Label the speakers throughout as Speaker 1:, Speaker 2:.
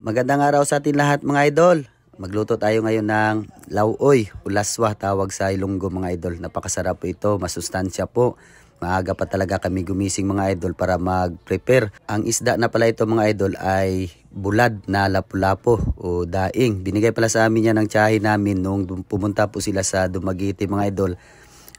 Speaker 1: Magandang araw sa atin lahat mga idol. Magluto tayo ngayon ng lauoy, ulaswa tawag sa Ilonggo mga idol. Napakasarap po ito, masustansya po. Maaga pa talaga kami gumising mga idol para mag-prepare. Ang isda na pala ito mga idol ay bulad na lapu-lapo o daing. Binigay pala sa amin yan ng tiyahin namin nung pumunta po sila sa Dumaguete mga idol.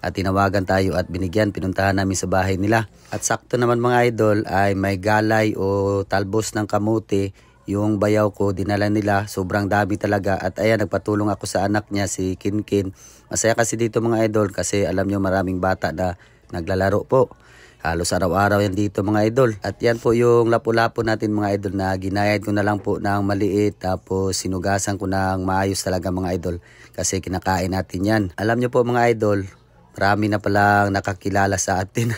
Speaker 1: At tinawagan tayo at pinuntahan namin sa bahay nila. At sakto naman mga idol ay may galay o talbos ng kamote. Yung bayaw ko dinala nila, sobrang dami talaga. At ayan, nagpatulong ako sa anak niya si Kinkin. Masaya kasi dito mga idol kasi alam nyo maraming bata na naglalaro po. Halos araw-araw yan dito mga idol. At yan po yung lapu-lapo natin mga idol na ginayad ko na lang po ng maliit. Tapos sinugasan ko ng maayos talaga mga idol. Kasi kinakain natin yan. Alam nyo po mga idol, marami na palang nakakilala sa atin.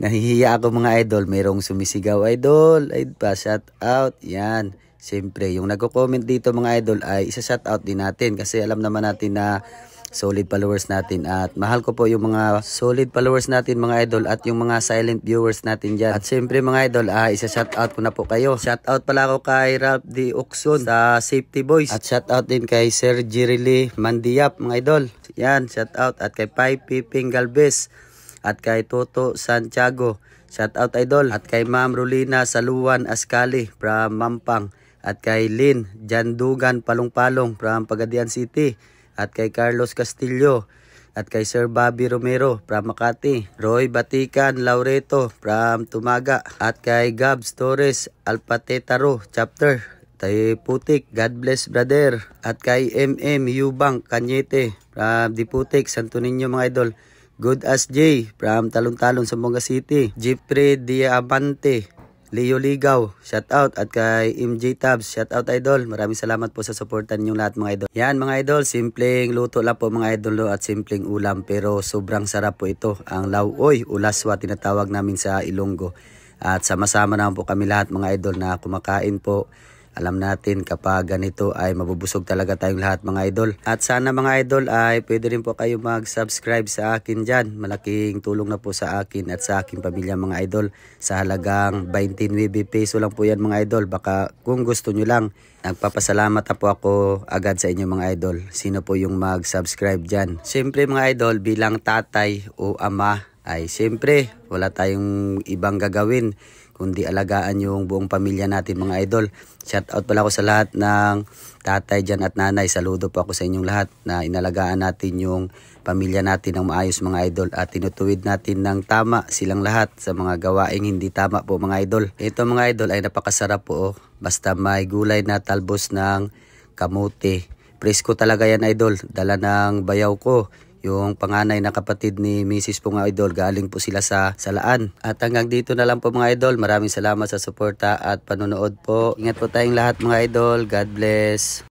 Speaker 1: Nahihiya ako mga idol. Merong sumisigaw, idol. Ay pa, shout out. Yan. Siyempre, yung nagko-comment dito mga idol ay isa-shout out din natin. Kasi alam naman natin na solid followers natin. At mahal ko po yung mga solid followers natin mga idol. At yung mga silent viewers natin dyan. At siyempre mga idol, isa-shout out ko na po kayo. Shout out pala ako kay Ralph D. Oxon sa Safety Boys. At shout out din kay Sir Jirili Mandiap mga idol. Yan, shout out. At kay Pai Piping Galvez. At kay Toto Santiago. Shout out idol. At kay Ma'am Rolina Saluan Ascali from Mampang. At kay Lynn Jandugan Palong-Palong from Pagadian City. At kay Carlos Castillo. At kay Sir Bobby Romero from Makati. Roy Batican Laureto from Tumaga. At kay Gabs Torres Alpatetaro Chapter. Tayo Putik, God bless brother. At kay MM Yubang Kanyete from Diputik, Santo Niño mga idol. Good as J from Talon-Talon sa Monga City. Jeffrey Diamante, Leo Ligaw, shout out. At kay MJ Tabs, shout out idol. Maraming salamat po sa suportan niyo lahat mga idol. Yan mga idol, simpleng luto lang po mga idol at simpleng ulam pero sobrang sarap po ito. Ang lauoy, ulaswa tinatawag namin sa Ilonggo. At sama-sama naman po kami lahat mga idol na kumakain po. Alam natin kapag ganito ay mabubusog talaga tayong lahat mga idol. At sana mga idol ay pwede rin po kayo mag-subscribe sa akin dyan. Malaking tulong na po sa akin at sa aking pamilya mga idol. Sa halagang 29 peso lang po yan mga idol. Baka kung gusto nyo lang, nagpapasalamat na po ako agad sa inyo mga idol. Sino po yung mag-subscribe dyan? Siyempre mga idol, bilang tatay o ama ay siyempre wala tayong ibang gagawin kundi alagaan yung buong pamilya natin mga idol. Shout out pala ako sa lahat ng tatay dyan at nanay. Saludo po ako sa inyong lahat na inalagaan natin yung pamilya natin ng maayos mga idol. At tinutuwid natin ng tama silang lahat sa mga gawaing hindi tama po mga idol. Ito mga idol ay napakasarap po. Basta may gulay na talbos ng kamote. Presko talaga yan idol. Dala ng bayaw ko. Yung panganay na kapatid ni Mrs. po mga idol, galing po sila sa Salaan. At hanggang dito na lang po mga idol. Maraming salamat sa suporta at panonood po. Ingat po tayong lahat mga idol. God bless.